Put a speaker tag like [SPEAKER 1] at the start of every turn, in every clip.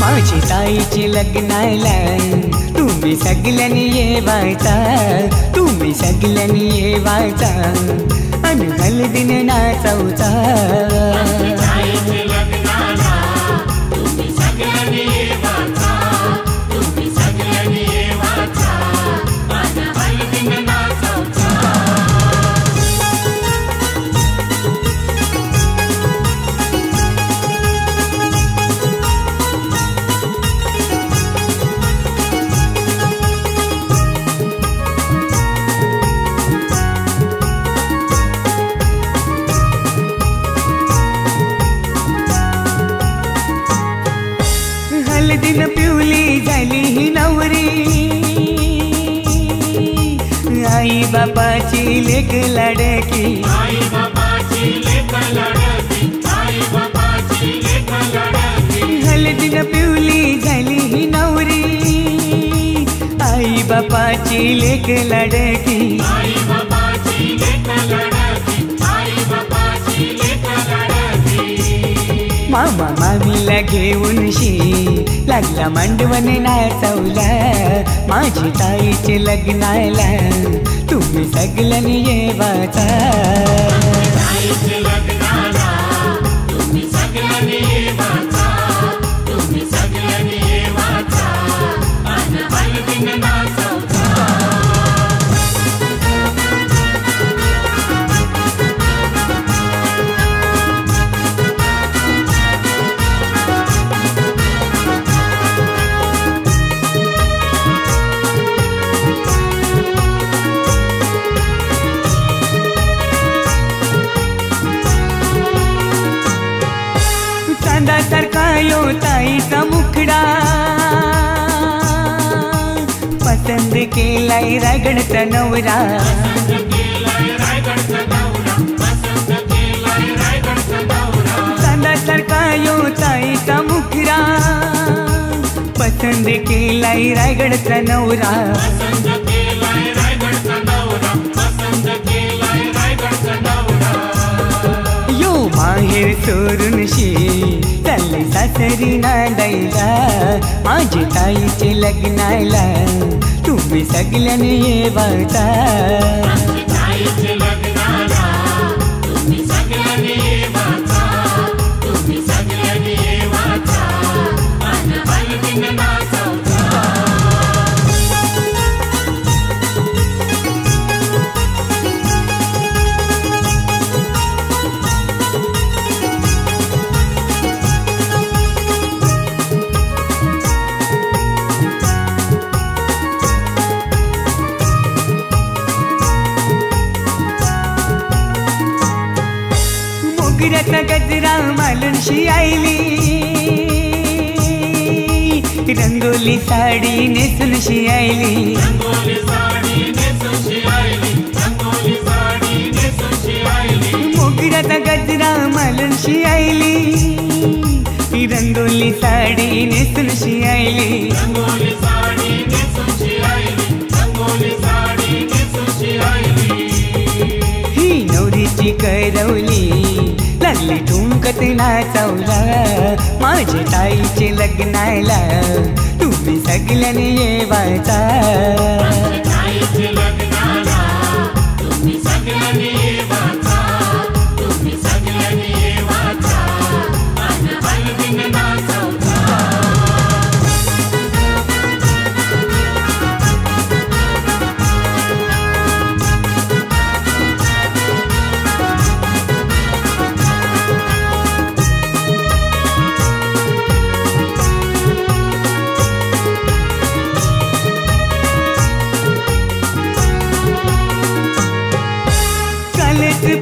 [SPEAKER 1] माझी ताईची लग्नाला तुम्ही सगळ्यांनी येवायचा, तुम्ही सगळ्यांनी येवायचा आणि हळदीन नाचवचा। हळदीन पिवली झाली ही नवरी, आई बापाची लेक लाडकी, आई बापाची लेक लाडकी, आई बापाची लेक लाडकी। हळदीन पिवली झाली ही नवरी, आई बापाची लेक लाडकी, आई बापाची लेक लाडकी, आई बापाची लेक लाडकी। मामा मामीला घेऊन लागला मांडवण नाचवला, माझी ताईचे लग्नाला तुम्ही सगळ्यांनी येवाचा। चांदासारखा यो ताईचा मुखडा, पसंद केलाय रायगडचा नवरा, चांदासारखा यो ताईचा मुखडा, पसंद केलाय रायगडचा नवरा। यो माहेर सोडून चालले सासरी नांदायला, माझी ताईचे लग्नाला तुम्ही सगळ्यांनी येवाचा। मोगऱ्याचा गजरा मालूनशी आईली, रंगोली साडी नेसूनशी आईली, मोगऱ्याचा गजरा मालूनशी आईली, रंगोली साडी नेसूनशी आईली। ही नवरीची करवली लागली ठुमकत नाचवला, माझी ताईचे लग्नाला तुम्ही सगळ्यांनी येवाचा।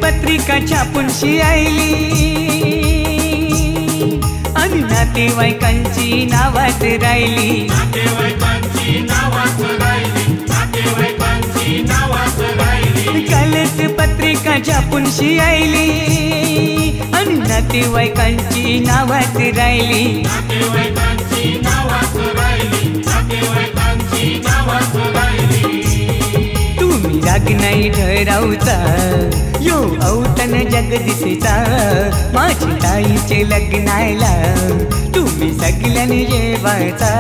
[SPEAKER 1] पत्रिका छापूनशी आईली आणि नातेवाईकांची नावात राहिली, कालच पत्रिका छापूनशी आईली आणि नातेवाईकांची नावात राहिली। तुम्ही राग नाही ठरावचा, यो औतण जगदीशचा माझी ताईचे लग्नाला तुम्ही सगळ्यांनी येवायचा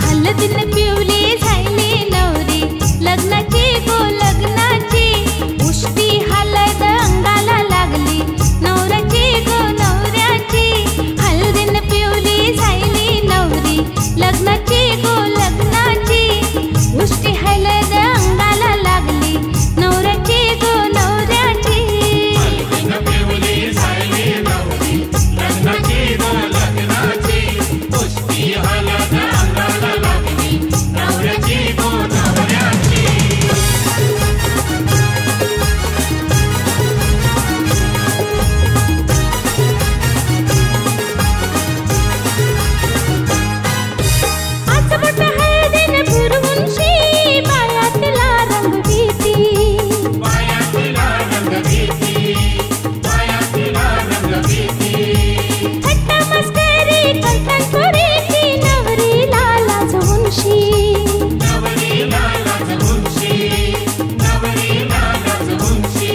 [SPEAKER 2] हळदीनं पिवली झाली नवरी लग्नाची गो लग्नाची उष्टी हळद अंगाला लागली नवऱ्याची गो नवऱ्याची हळदीनं पिवली झाली नवरी लग्नाची गो लग्नाची उष्टी हळद अंगाला लागली नवऱ्याची गो नवऱ्याची हळदीनं पिवली झाली नवरी लग्नाची गो लग्नाची उष्टी हळद अंगाला लागली नवऱ्याची गो नवऱ्याची आज मोठ्या हळदीनं फुरवूनशी पायातला रंग घेती पायातला रंग घेती पायातला रंग घेती थट्टा मस्करी करतान पोरीची नवरीला लाजवूनशी नवरीला लाजवूनशी नवरीला लाजवूनशी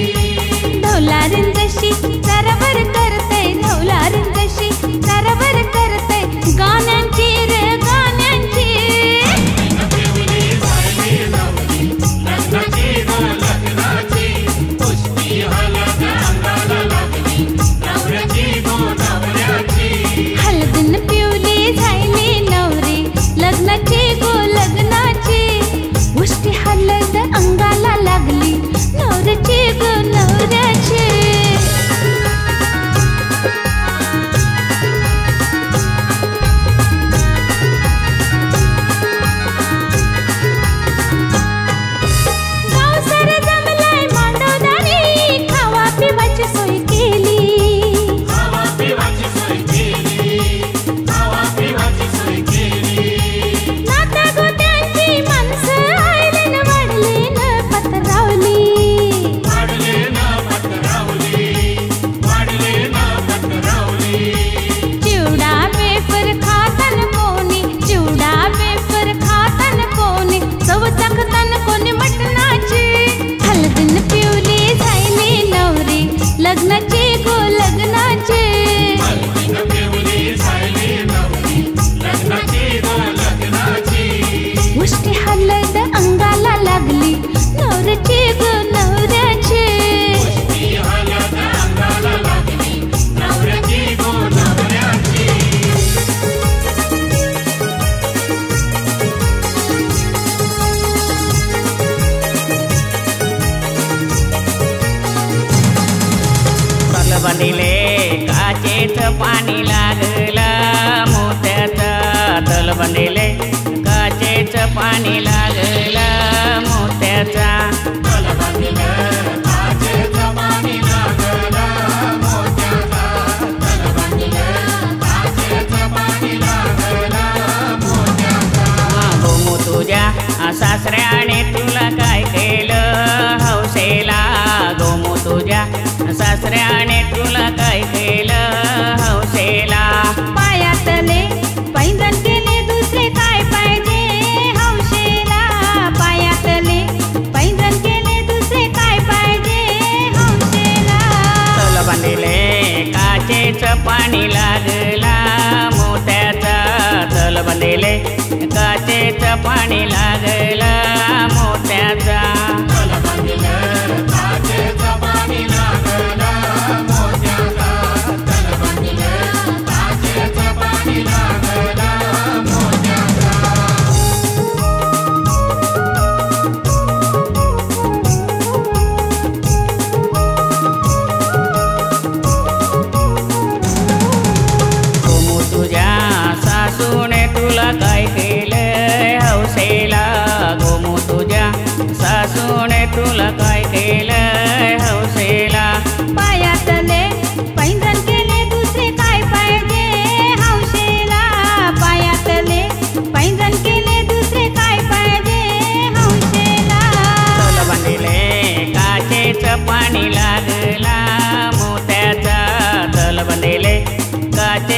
[SPEAKER 2] ढोलारीन जशी तरबर करते ढोलारीन जशी तरबर करते गाण्यांची रे गाण्यांची हळदीनं पिवली झाली नवरी लग्नाची गो लग्नाची उष्टी हळद अंगाला लागली नवऱ्याची गो नवऱ्याची हळदीनं पिवली झाली नवरी लग्नाची गो लग्नाची उष्टी हळद अंगाला लागली नवऱ्याची गो नवऱ्याची गाव सारं जमलंय मांडवदारी खावा पिवाची सोय केली खावा पिवाची सोय केली खावा पिवाची सोय केली नाता गोत्यांची माणसं आयलेन वाढलेन पतरावली वाढलेन पतरावली वाढलेन पतरावली चिवडा वेफर खातान कोणी चिवडा वेफर खातान कोणी चव चाखतान कोणी मटणाची हळदीनं पिवली झाली नवरी लग्नाची गो लग्नाची हळदीनं पिवली झाली नवरी लग्नाची गो लग्नाची उष्टी हळद अंगाला लागली नवऱ्याची गो नवऱ्याची उष्टी हळद अंगाला लागली नवऱ्याची गो नवऱ्याची
[SPEAKER 1] तल बंदिले काचेच पाणी लागलं मोत्याचं तल बंदिले काचेच पाणी लागलं मोत्याचा तल बंदिले काचेच पाणी लागलं मोत्याचा तल बंदिले काचेच पाणी लागलं मोत्याचा गोमू तुझ्या सासऱ्याने तुला काय केलं हौसेला गोमू तुझ्या सासऱ्याने तुला काय केलं हौसेला पायातले पैंजण केले दुसरे काय पाहिजे हौसेला पायातले पैंजण केले दुसरे काय पाहिजे हौसेला तल बांधिले काचेच पाणी लागला मोत्याचा तल बांधिले काचेच पाणी लागला मोत्याचा तल बांधिले काचेच पाणी लागला मोत्याचा तल बांधिले काचेच पाणी लागला मोत्याचा तुझ्या सासूने तुला काय केलं हौसेला गोमू तुझ्या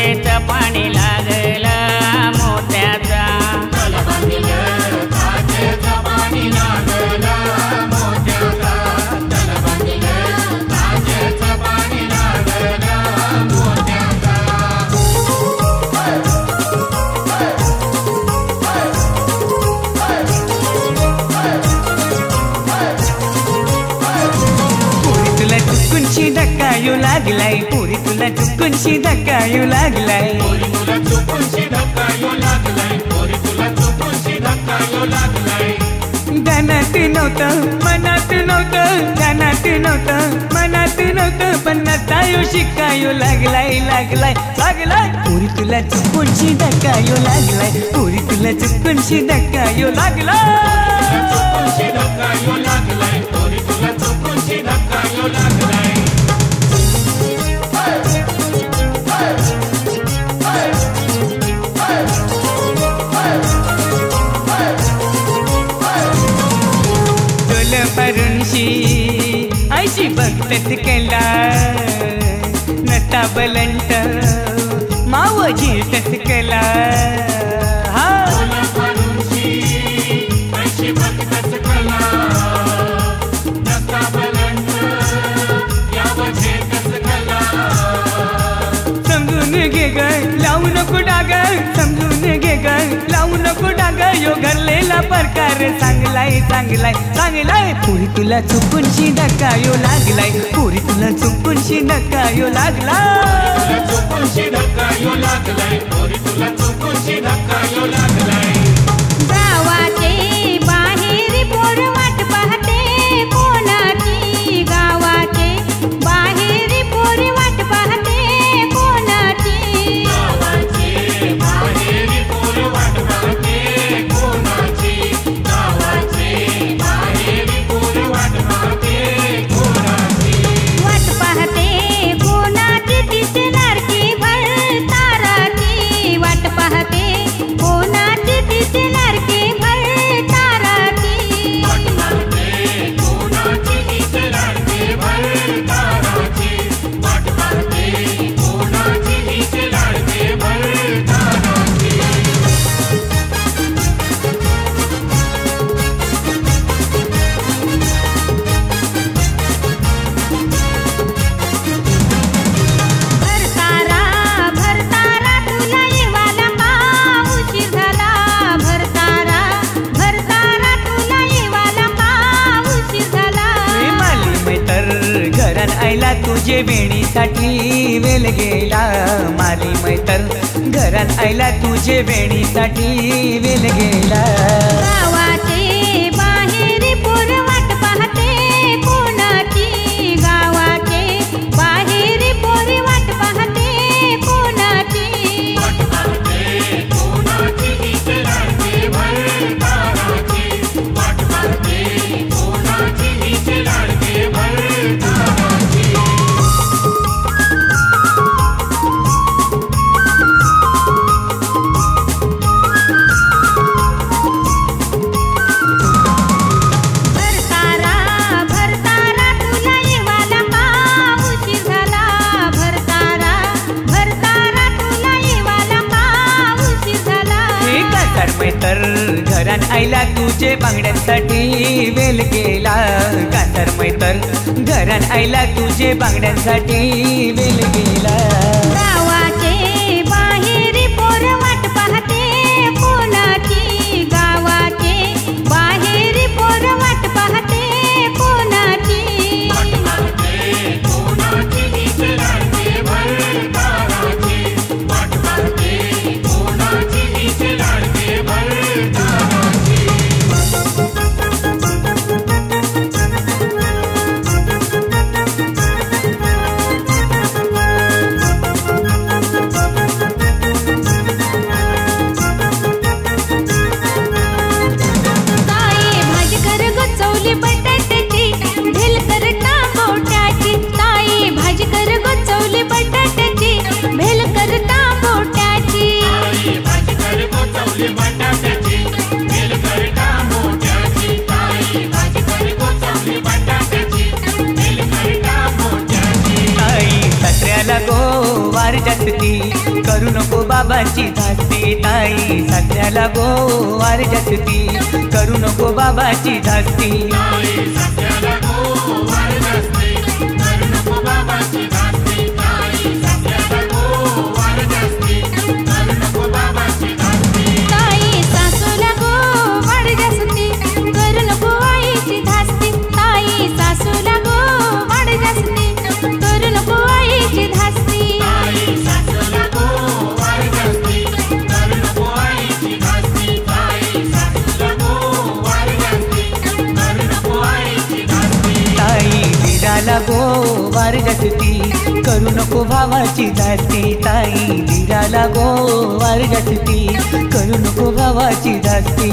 [SPEAKER 1] काचेच पाणी लागलं मोत्याचा
[SPEAKER 3] चुकूनशी धक्का येऊ लागलाय पुरी तुला चुकूनशी धक्का येऊ लागलाय ध्यानात नव्हतं मनात नव्हतं ध्यानात नव्हतं मनात नव्हतं पण आता येऊ शिक्का येऊ लागलाय लागलाय लागलाय पुरी तुला चुकूनशी धक्का येऊ लागलाय पुरी तुला चुकूनशी धक्का येऊ लागलाय परुणशी ऐशी बघतच केला नता बलंत माव झिरतच केला समजून घे ग लावू नको डाग समजून घे ग लावू नको डाग यो घरलेला प्रकार चांगलाय चांगलाय चांगलाय पुरी तुला चुकूनशी धक्का यो लागलाय पुरी तुला चुकूनशी धक्का यो लागलाय
[SPEAKER 2] गावाचे बाहेर पोर वाट पाहते कोणाची गावाचे बाहेर पोर वाट पाहते कोणाची वाट पाहते कोणाची तिची लाडकी भर ताराची वाट पाहते कोणाची तिची लाडकी भर ताराची भरतारा तुला येवाला का उशीर झाला भरतारा तुला येवाला का उशीर झाला
[SPEAKER 3] माली मैतर घरात आयला तुझे वेणीसाठी वेल गेला माली मैतर घरात आयला तुझे वेणीसाठी वेल गेला
[SPEAKER 2] गावाचे बाहेर पोर वाट पाहते कोणाची गावाचे बाहेर पोर वाट पाहते कोणाची भरतारा तुला येवाला का उशीर झाला भरतारा तुला येवाला का उशीर झाला
[SPEAKER 3] हे कातर मैतर घरात आयला तुझे बांगड्यांसाठी वेल गेला कातर मैतर घरात आयला तुझे बांगड्यांसाठी वेल गेला
[SPEAKER 2] गावाचे बाहेर पोर वाट पाहते कोणाची गावाचे बाहेर पोर वाट पाहते कोणाची
[SPEAKER 3] नको बाबाची धास्ती ताई सासऱ्याला गोवार जास्ती करू नको बाबाची धास्ती
[SPEAKER 2] ताई सासूला गोवार जास्ती करू नको आईची धास्ती ताई सासूला गोवार जास्ती करू नको आईची धास्ती
[SPEAKER 3] ला गोवार जास्ती करू नको भावाची धास्ती ताई धीराला गोवार जास्ती करू नको भावाची धास्ती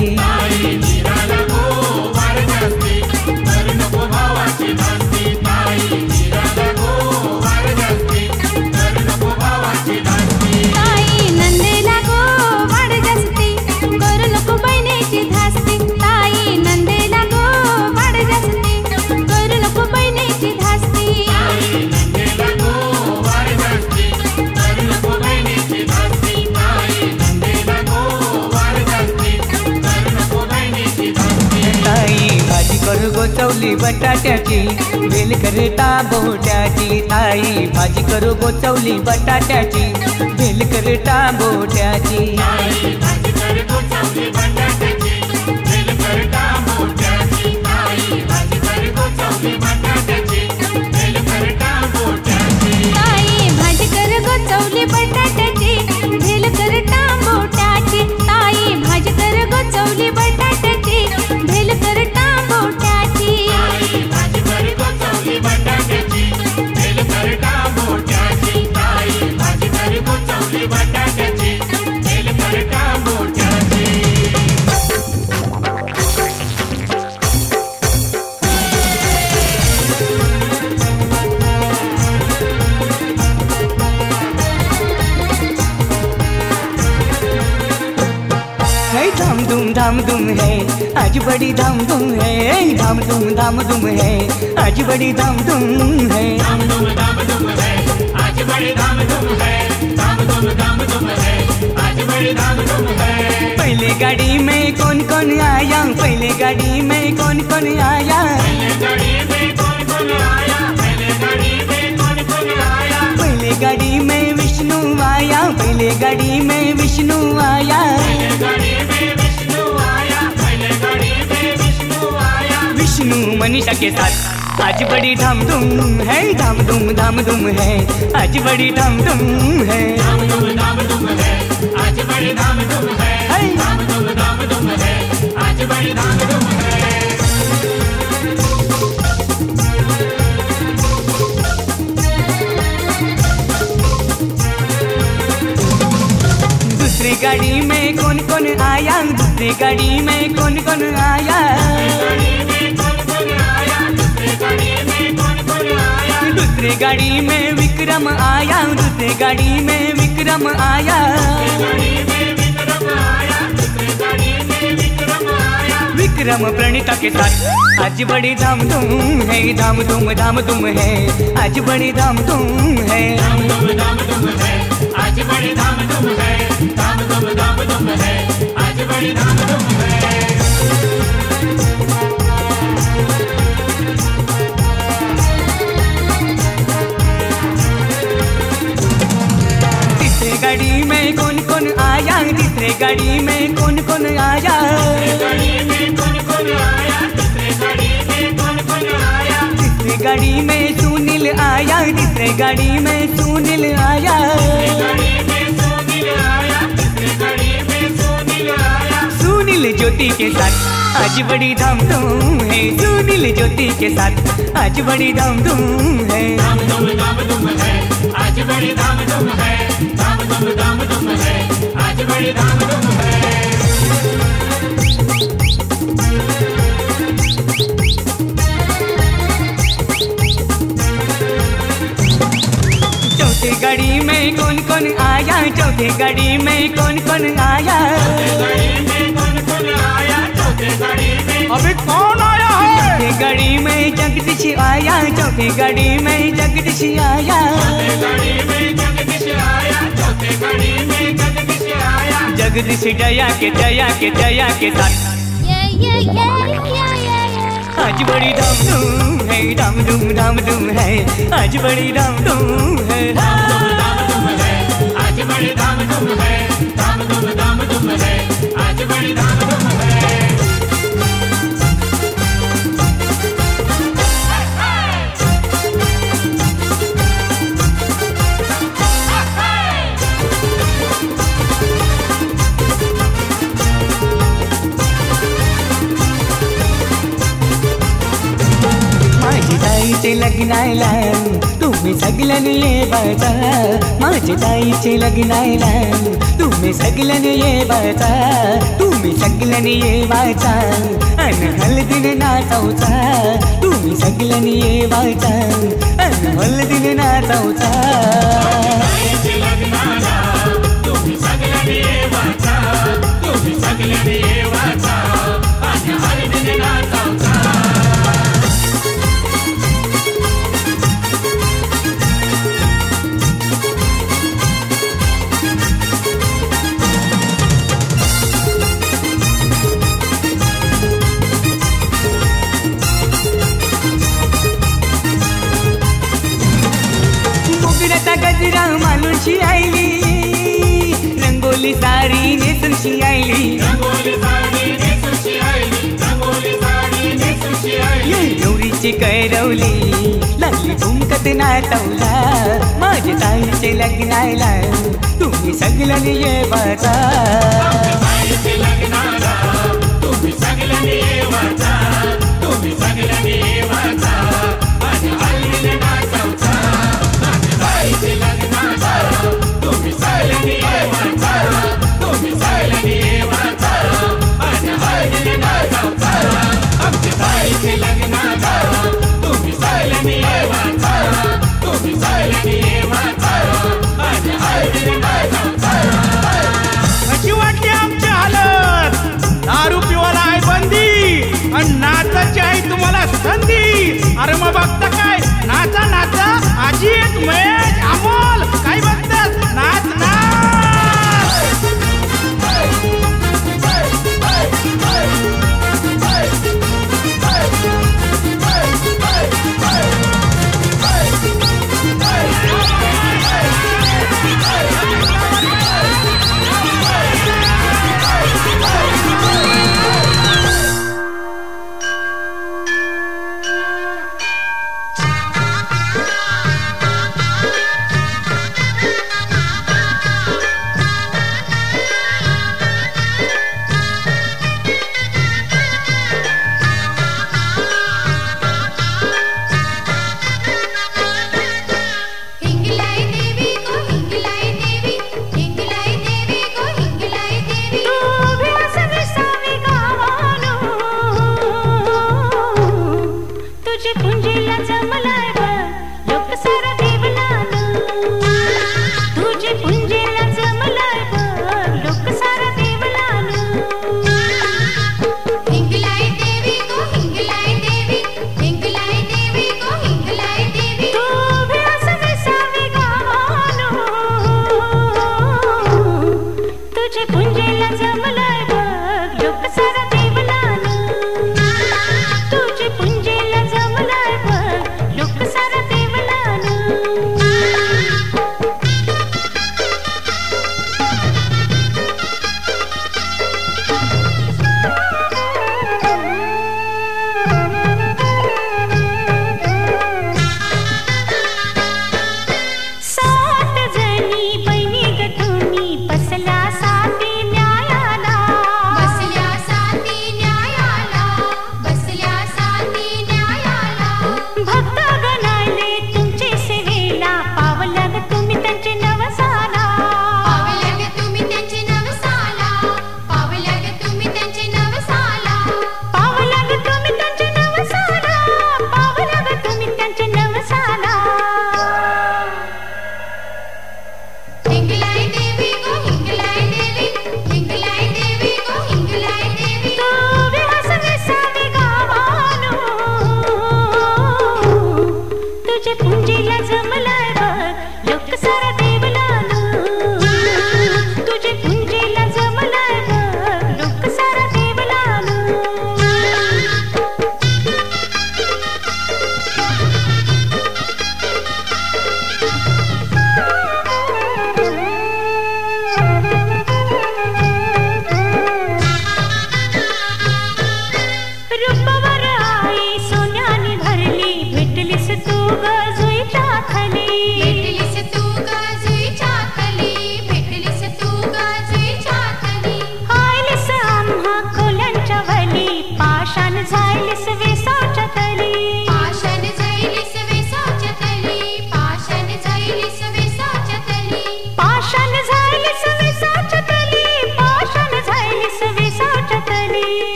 [SPEAKER 2] ताई नंदेला गोवार जास्ती करू नको बहिणीची धास्ती ताई नंदेला गोवार जास्ती करू नको बहिणीची धास्ती
[SPEAKER 3] ताई भाजी करू गोचवली बटाट्याची वेल करे टाबोट्याची ताई भाजी करू गोचवली बटाट्याची वेल करे टाबोट्याची
[SPEAKER 2] ताई भाजी कर गोचवली बटाट्याची भेल कर टांबोट्याची ताई भाजी कर गोचवली बटाट्याची भेल कर टांबोट्याची
[SPEAKER 3] धाम धूम है आज बड़ी धाम धूम है धाम धूम है आज बड़ी धाम धूम है
[SPEAKER 4] आज बड़ी धाम धूम है आज बड़ी धाम धूम है
[SPEAKER 3] पहले गाड़ी में कौन कौन आया पहले गाड़ी में कौन कौन आया
[SPEAKER 4] पहले गाड़ी में कौन कौन आया पहले गाड़ी में कौन कौन आया
[SPEAKER 3] पहले गाड़ी में विष्णु आया पहले गाड़ी में विष्णु आया
[SPEAKER 4] पहले गाड़ी में विष्णु आया पहले गाड़ी में विष्णु आया
[SPEAKER 3] विष्णु मनीषा के साथ आज बड़ी धाम धूम है धाम धूम है आज बड़ी धाम धूम है
[SPEAKER 4] धाम धूम है आज बड़ी धाम धूम है धाम धूम है आज बड़ी धाम धूम है
[SPEAKER 3] दूसरी गाड़ी में कौन कौन आया दूसरी गाड़ी में कौन कौन आया दूसरी गाड़ी में विक्रम आया दूसरी गाड़ी में विक्रम आया विक्रम प्रणीता के साथ आज बड़ी धाम धूम है धाम धूम है आज बड़ी धाम धूम है
[SPEAKER 4] आज बड़ी धाम धूम है धाम धूम है आज बड़ी धाम धूम है
[SPEAKER 3] तीसरी गाड़ी में कौन कौन आया तीसरी गाड़ी में कौन कौन आया तीसरी गाड़ी में सुनील आया तीसरी गाड़ी में सुनील आया सुनील ज्योति के साथ आज बड़ी धाम धूम है सुनील ज्योति के साथ आज बड़ी धाम धूम है
[SPEAKER 4] धाम धूम है आज बड़ी धाम धूम है धाम धूम है आज बड़ी धाम धूम है
[SPEAKER 3] चौथी गाड़ी में कौन कौन आया चौथी गाड़ी में कौन कौन आया
[SPEAKER 4] अभी कौन आया है
[SPEAKER 3] चौथी गाड़ी में जगदीश आया चौथी गाड़ी में जगदीश आया
[SPEAKER 4] गाड़ी में जगदीश आया चौथे गाड़ी में
[SPEAKER 3] जगदीश जया के साथ आज बड़ी धाम है, धाम धूम है, आज बड़ी धाम है।
[SPEAKER 4] आज बड़ी धाम धूम है, धाम धूम है, आज बड़ी धाम धूम है।
[SPEAKER 3] माझी ताईचे लग्नाला तुम्ही सगळ्यांनी ये बाचा, माझी ताईचे लग्नाला तुम्ही सगळ्यांनी ये बाचा, तुम्ही सगळ्यांनी ये बाचा, अन हळदीने नाचवचा, तुम्ही सगळ्यांनी ये बाचा, अन हळदीने नाचवचा।
[SPEAKER 4] तुम्ही सगळ्यांनी ये बाचा, तुम्ही सगळ्यांनी ये बाचा, अन हळदीने नाचवचा।
[SPEAKER 3] गजरा मालूनशी आईली, रंगोली साडी नेसूनशी आईली,
[SPEAKER 4] रंगोली साडी नेसूनशी आईली, रंगोली साडी नेसूनशी आईली।
[SPEAKER 3] नवरीची कैरवली लागली भूमकत नाचवला, माझ्या ताईचे लग्नाला तुम्ही सगळ्यांनी ये बाचा,
[SPEAKER 4] ताईचे लग्नाला तुम्ही सगळ्यांनी ये बाचा, तुम्ही सगळ्यांनी ये बाचा, आणि हळदीने नाचवचा। ताईचे लग्नाला तुम्ही सगळ्यांनी ये बाचा, तुम्ही सगळ्यांनी ये बाचा, आणि हळदीने नाचवचा। आमच्या ताईचे लग्नाला तुम्ही सगळ्यांनी ये बाचा, तुम्ही सगळ्यांनी ये बाचा, आणि हळदीने नाचवचा।
[SPEAKER 5] कशी वाटली आमची हालत, दारू पिवाला आहे बंदी आणि नाचाची आहे तुम्हाला संधी। अरे मग बघता काय, नाचा नाचा, अजित महेश अमोल काय बघतात, नाच नाच।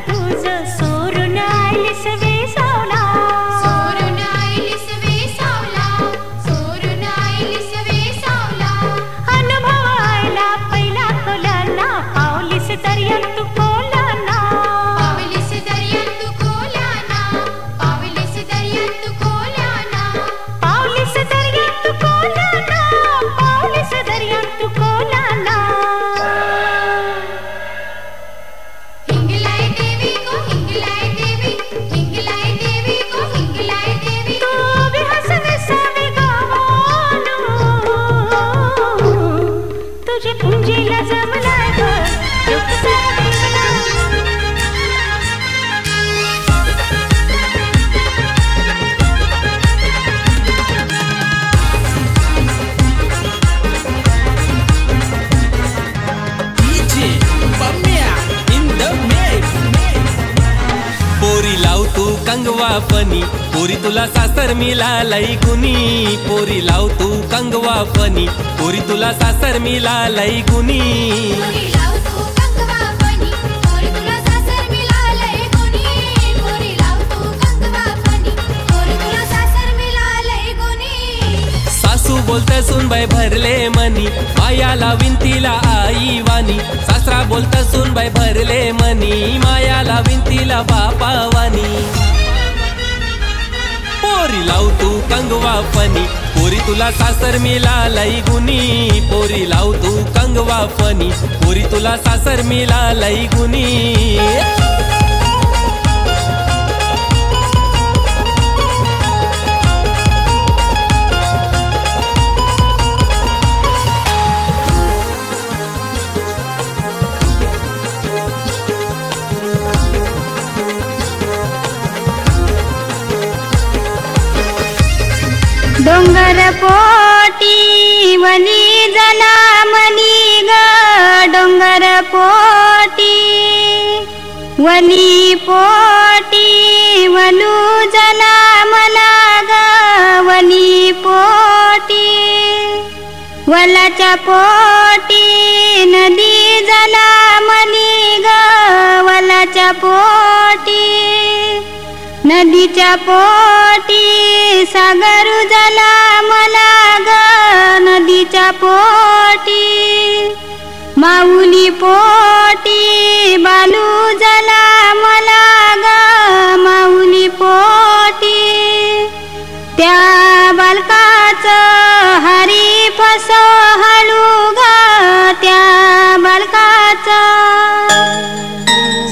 [SPEAKER 2] तुझं सोरून आलीस वेसावला
[SPEAKER 6] सोरून आईलीस वेसावला सोरून आईलीस वेसावला
[SPEAKER 2] अनुभव आयला पहिला खोलाना पावलीस दर्यात तू खोलाना
[SPEAKER 6] पावलीस दर्यात तू खोलाना पावलीस दर्यात तू खोलाना
[SPEAKER 2] पावलीस दर्यात तू खोलाना पावलीस दर्यात तू खोलाना
[SPEAKER 6] हिंगलाय देवी को हिंगलाय देवी को हिंगलाय देवी
[SPEAKER 2] तू भी हसने सावी गावानो तुझे पुंजीला जमलाय ग दुःख सारा वेगळा
[SPEAKER 7] पोरी लाव तू कंगवा फनी पोरी तुला सासर मिळालय गुनी पोरी लाव तू कंगवा फनी पोरी तुला सासर मिळालय गुनी
[SPEAKER 6] पोरी लाव तू कंगवा फनी पोरी तुला सासर मिळालंय गुणी पोरी लाव तू कंगवा फनी पोरी तुला सासर मिळालंय गुणी
[SPEAKER 7] सासू बोलते सुनबाई भरले मनी मायाला विंतीला आई वाणी सासरा बोलता सुनबाई भरले मनी मायाला विंतीला बापा वाणी पोरी लाव तू कंगवा फनी पोरी तुला सासर मिळालय गुनी पोरी लाव तू कंगवा फनी पोरी तुला सासर मिळालय गुनी
[SPEAKER 2] डोंगर पोटी वली जना मनी ग डोंगर पोटी वली पोटी वलू जना मना ग वली पोटी वलाच्या पोटी नदी जना मनी ग वलाच्या पोटी नदीच्या पोटी सागर जला मला ग नदीच्या पोटी माऊली पोटी बालू जला मला ग माऊली पोटी त्या बालकाचं हरी फसो हळू ग त्या बालकाचं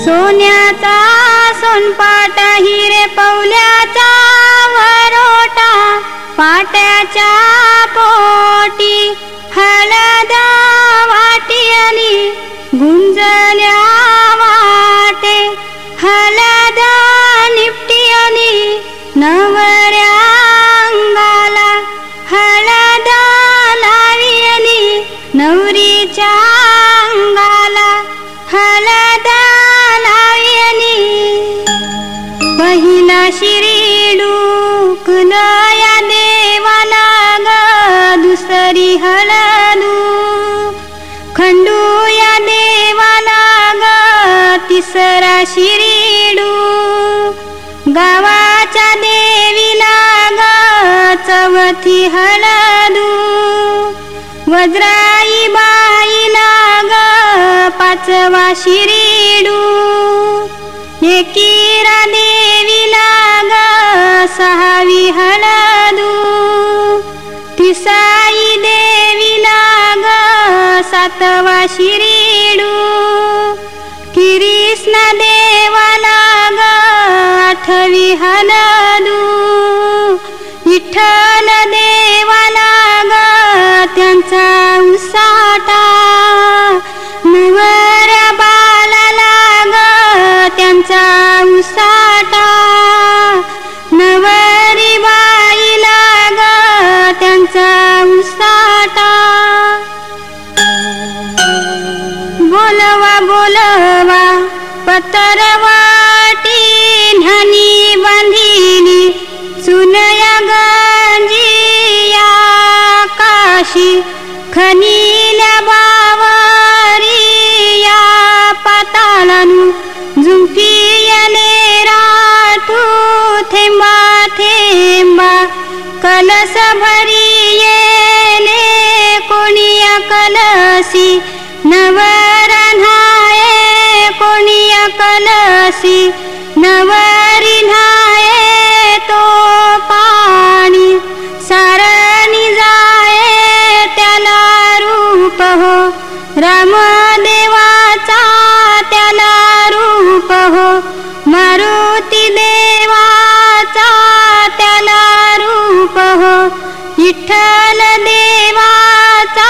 [SPEAKER 2] सोन्याचा सोनपाट हिरे पवल्याचा वरोटा पाट्याच्या पोटी हळद वाटी आणि गुंजल्या वाटे हळद निपटी आणि नवऱ्या अंगाला हळद लावी आणि नवरीच्या अंगाला हळद लावी आणि पहिला शिरीडूक या देवाला ग दुसरी हळदू खंडू या देवाला ग तिसरा शिरीडू गावाच्या देवीला ग चौथी हळदू वज्राई बाईला ग पाचवा शिरीडू एकीरा देवीला ग सहावी हळदू तिसाई देवीला ग सातवा शिरीडू कृष्ण देवाला ग आठवी हळदू विठ्ठल देवाला ग त्यांचा उसाटा नवऱ्या बालाला ग त्यांचा उसाटा नवरी बाईला ग त्यांचा उसाटा बोलवा बोलवा पतरवाटी न्हानी बांधिली सुनया गंजिया काशी खनिल्या बावरिया पाताळानु झुंपी कलसी नवरा न्हाये कोणी कलसी नवरी न्हाये तो पाणी सारणी जाये त्याला रूप हो रामदेवाचा त्याला रूप हो मारुती देवाचा त्याला रूप हो विठ्ठल देवाचा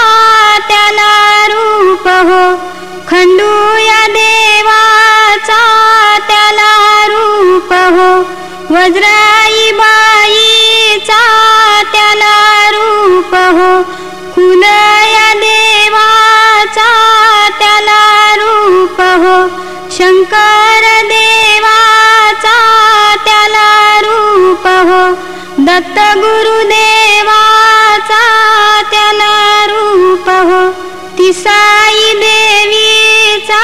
[SPEAKER 2] त्याला रूप हो खंडूया देवाचा त्याला रूप हो वज्राई बाईचा त्याला रूप हो कुलया देवाचा त्याला रूप हो शंकर देवाचा त्याला रूप हो दत्त गुरुदेवाचा त्याला रूप हो तिसाई देवीचा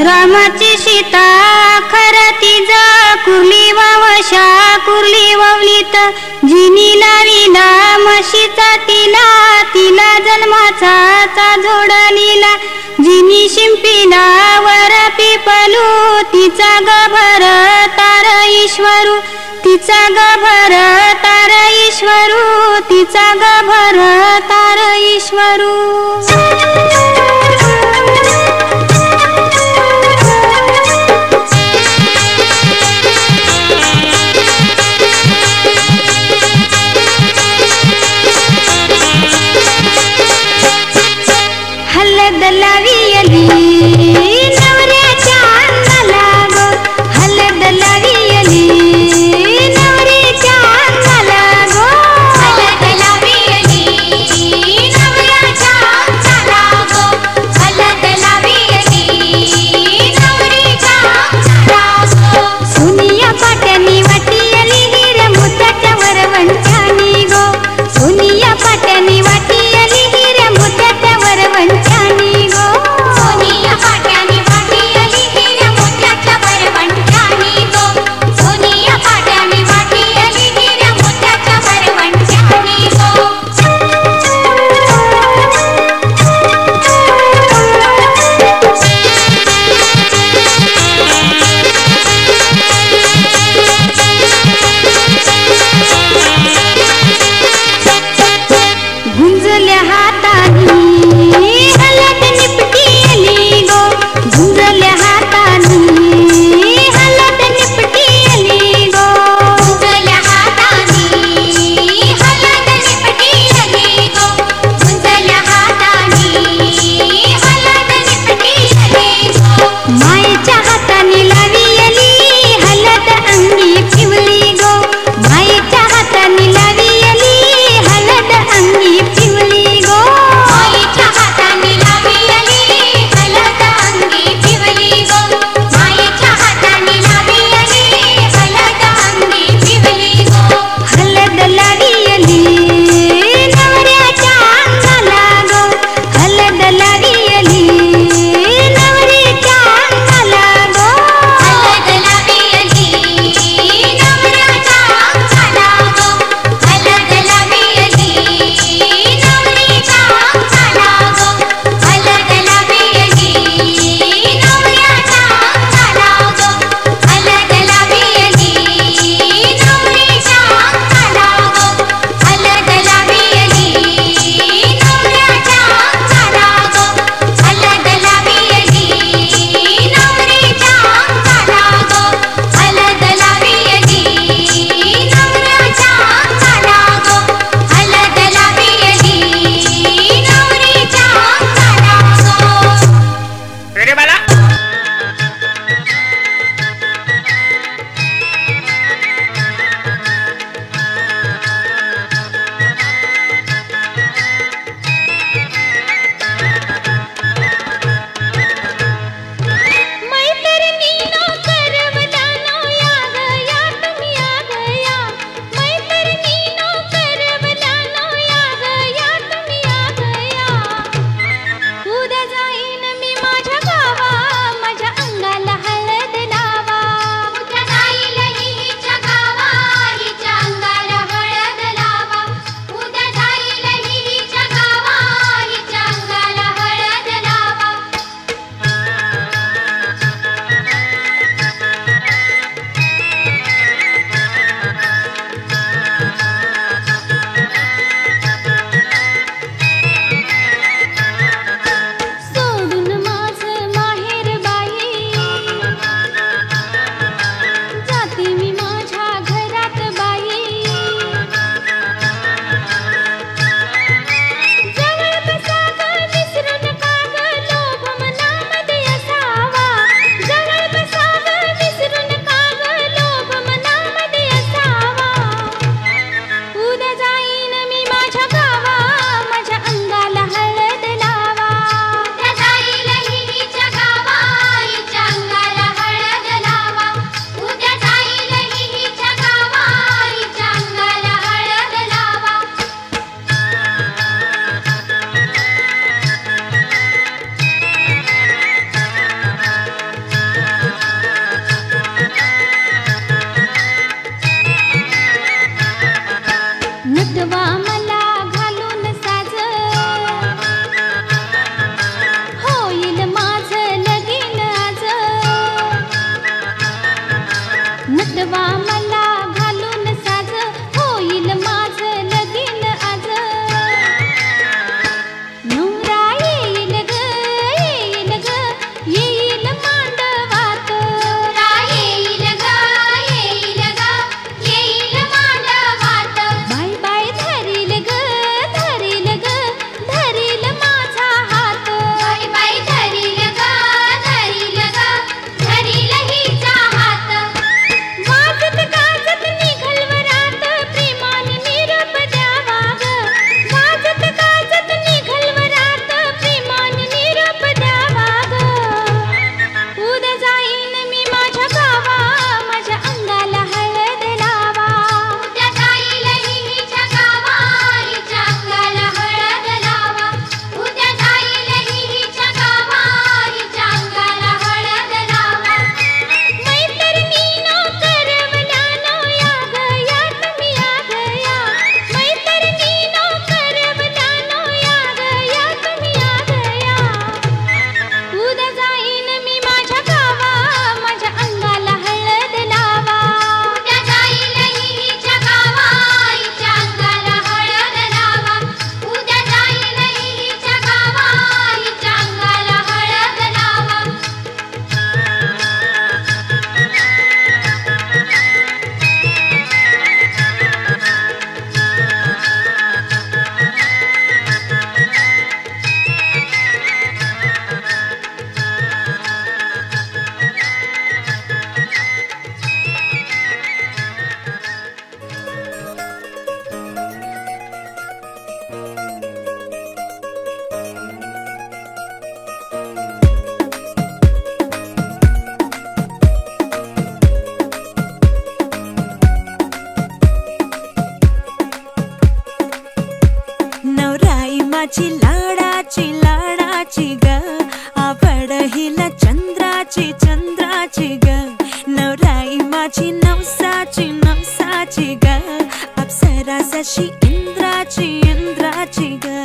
[SPEAKER 2] रामाची सीता खरं तिचा कुर्ली ववशा कुर्ली ववलीत जिनी लाविला म्हशीचा तिला जन्माचा जोडलीला जिनी शिंपीला वर पिपलू तिचा गभर तार ईश्वरू तिचा गभर तार ईश्वरू तिचा गभर तार ईश्वरू हलद लावियली नवऱ्याच्या अंगाला गो हलद लावियली नवऱ्याच्या अंगाला गो हलद लावियली नवऱ्याच्या अंगाला दिला चंद्राची चंद्राची ग नवराई माझी नवसाची नवसाची ग अप्सरा जशी इंद्राची इंद्राची ग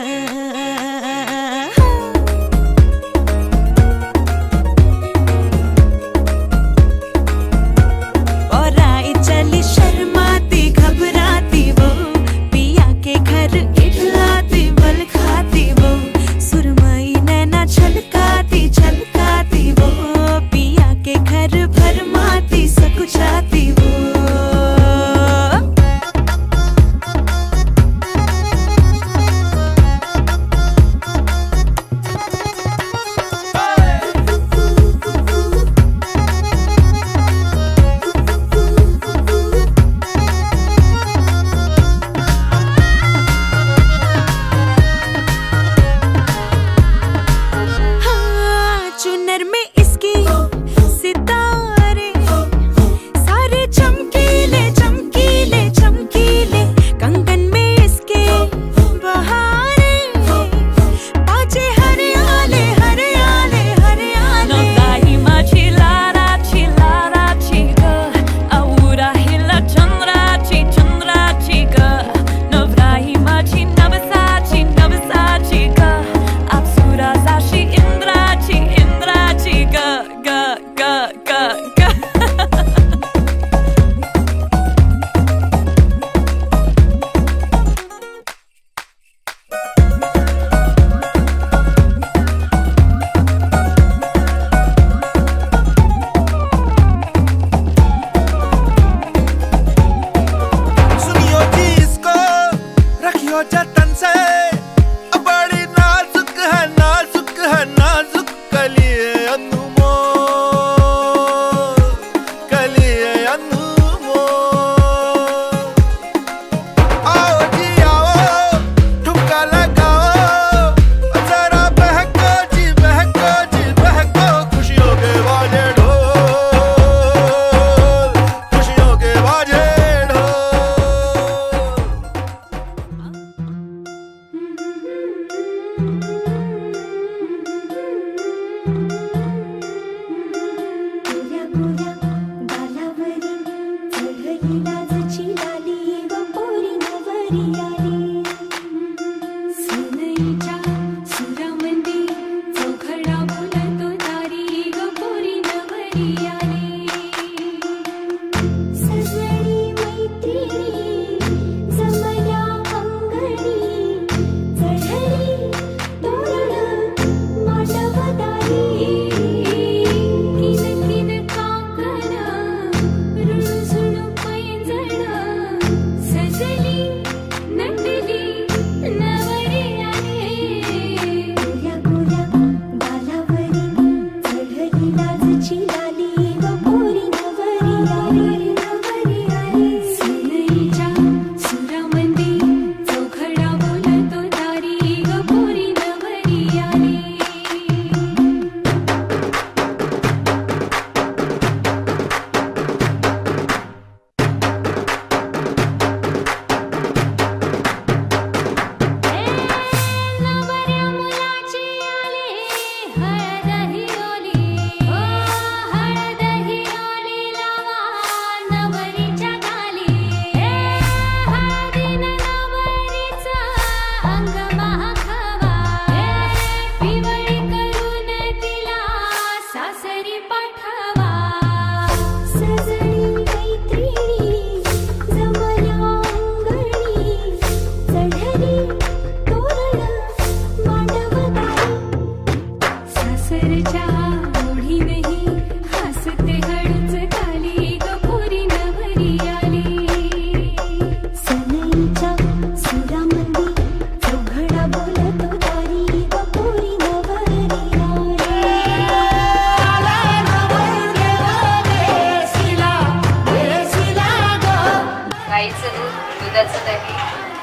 [SPEAKER 8] दुधाचं दही,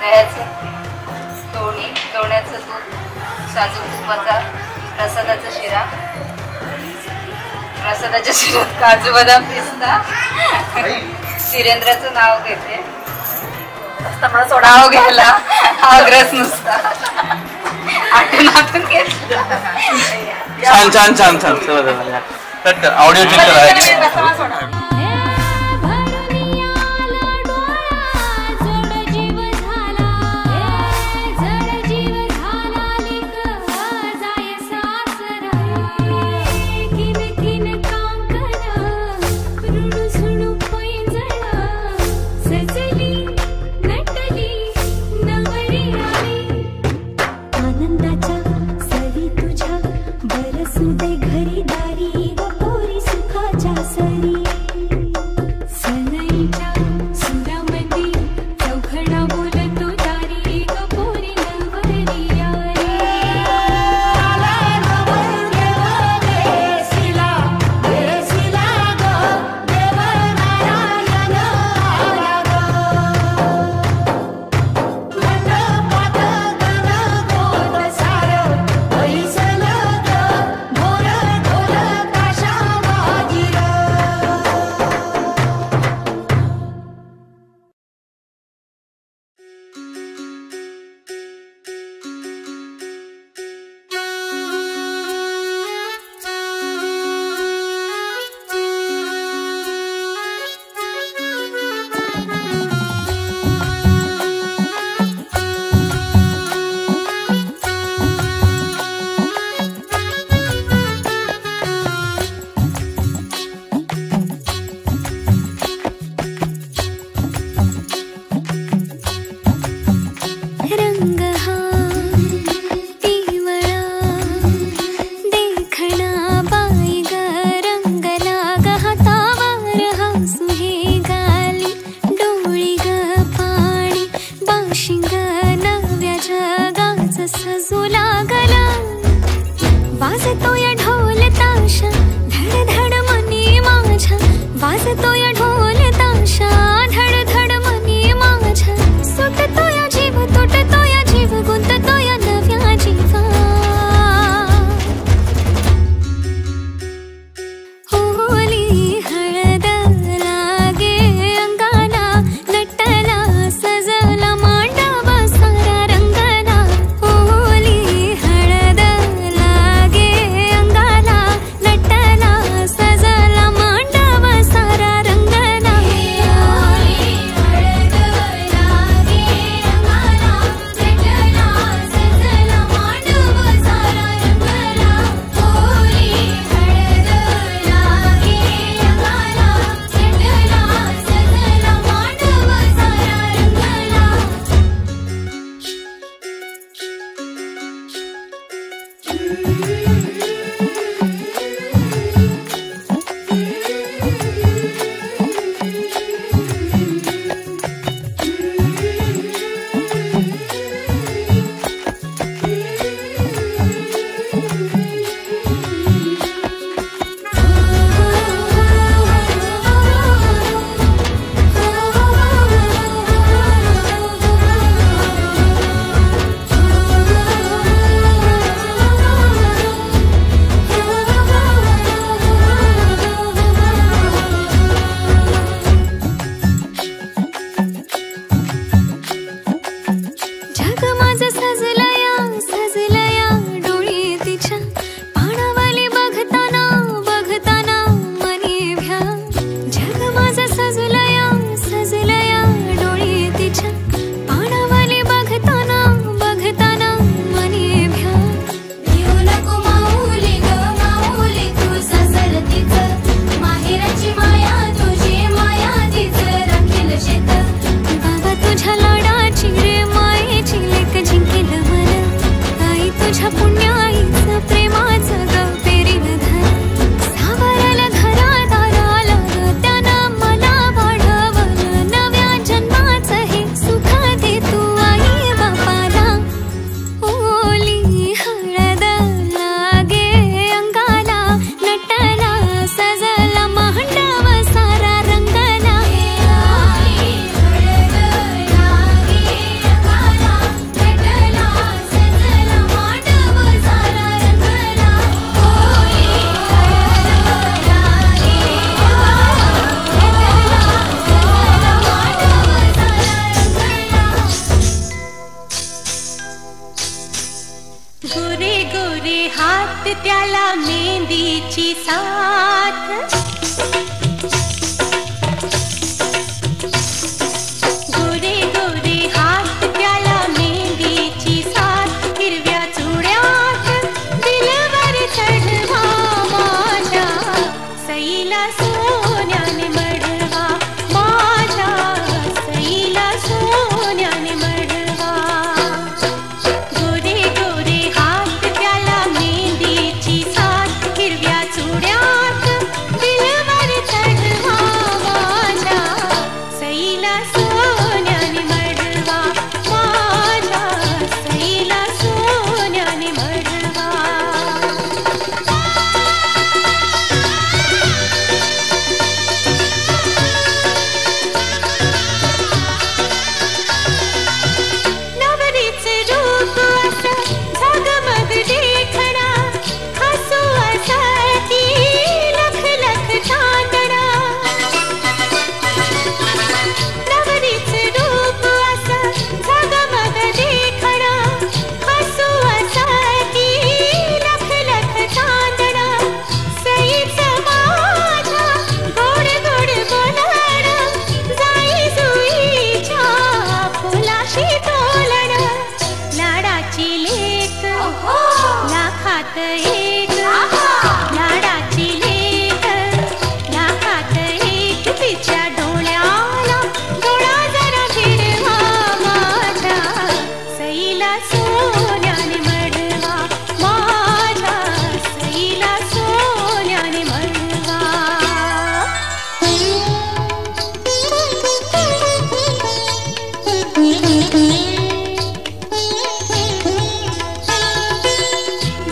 [SPEAKER 8] दह्याचं लोणी, लोण्याचं दूध, साजूक तुपाचा प्रसादाचा शिरा, प्रसादाच्या शिऱ्यात काजू बदाम पिस्ता, शिरेंद्राचं नाव घेते. आता मला सोडावं घ्यायला आग्रह नुसता आठवण घेतला.
[SPEAKER 9] छान छान छान छान कट कर ऑडिओ चेक करा
[SPEAKER 2] घरी दारी व पोरी सुखाच्या सरी साथ गोरे गोरे हात त्याला मेहंदीची साथ हिरव्या चुड्यात दिलवर चढवा माझ्या सईला सोन्याने मढवा माझ्या सईला सोन्याने मढवा गोरे गोरे हात त्याला मेहंदीची साथ हिरव्या चुड्यात दिलवर चढवा माझ्या सईला सोन्याने मढवा माझ्या सईला सोन्याने मढवा नवरीचे रूप असं झगमग देखणा हसू असाची लख लख चांदणा नवरीचे रूप असं झगमग देखणा हसू असाची लख लख चांदणा सईचं माझ्या गोड गोड बोलणं जाई जुईच्या फुलाशी तोलणं लाडाची लेक लाखात एक लाडाची लेक लाखात एक तिच्या डोळ्याला डोळा जरा भिडवा माझ्या सईला सोन्याने मढवा माझ्या सईला सोन्याने मढवा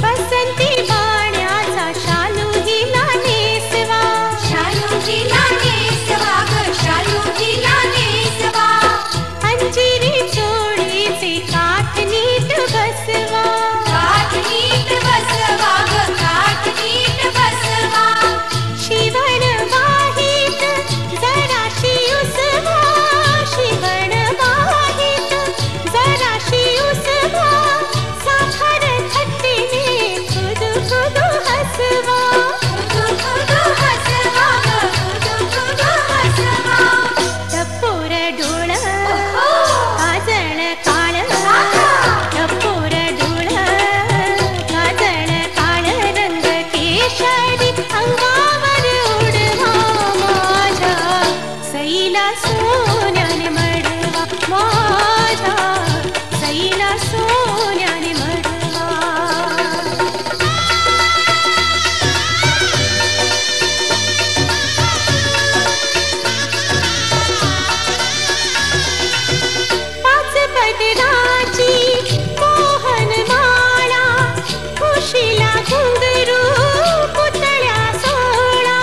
[SPEAKER 2] बसंती बाण्याचा शालू हिला नेसवा शालू हिला नेसवा ग शालू हिला नेसवा अंजिरी चोळीचे काठ नीट बसवा काठ नीट बसवा ग काठ नीट बसवा शिवण वाहित जराशी उसवा शिवण वाहित जराशी उसवा साखर थट्टीने खुदू खुदू हसवा खुदू खुदू हसवा ग खुदू खुदू हसवा टपोर डोळ काजळ काळ टपोर डोळ काजळ काळ रंग केशरी अंगावर उडवा माझ्या सईला सोन्याने मढवा माझ्या सईला सोन्याने मढवा पाच पदराची मोहन माळा खुशीला घुंगरू पुतळ्या सोळा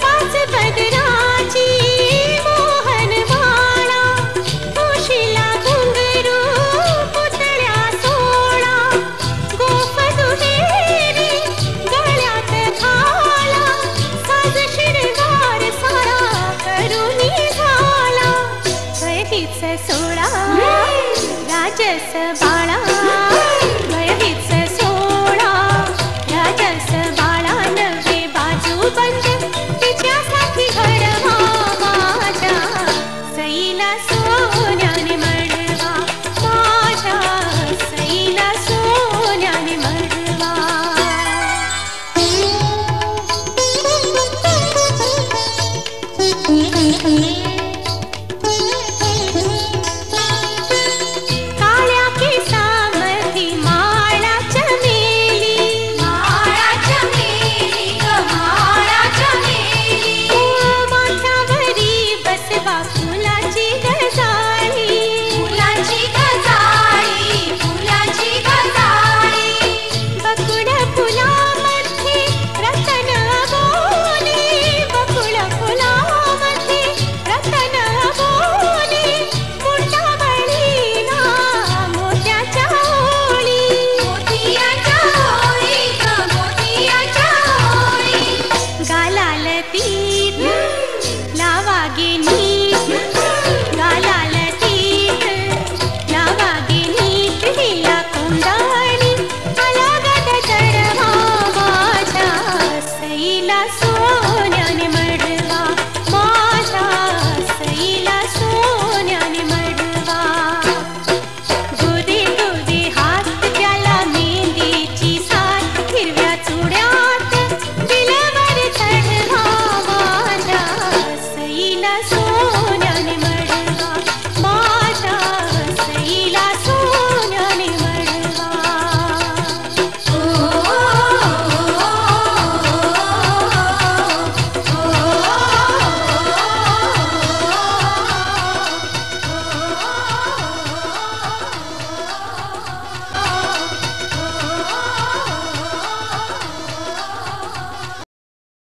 [SPEAKER 2] पाच पदराची मोहन माळा खुशीला घुंगरू पुतळ्या सोळा गोफ दुहेरी गळ्यात घाला साज शिरगार सारा करून झाला वयहीच सोळा राजस बाळा वयहीच सोळा राजस बाळा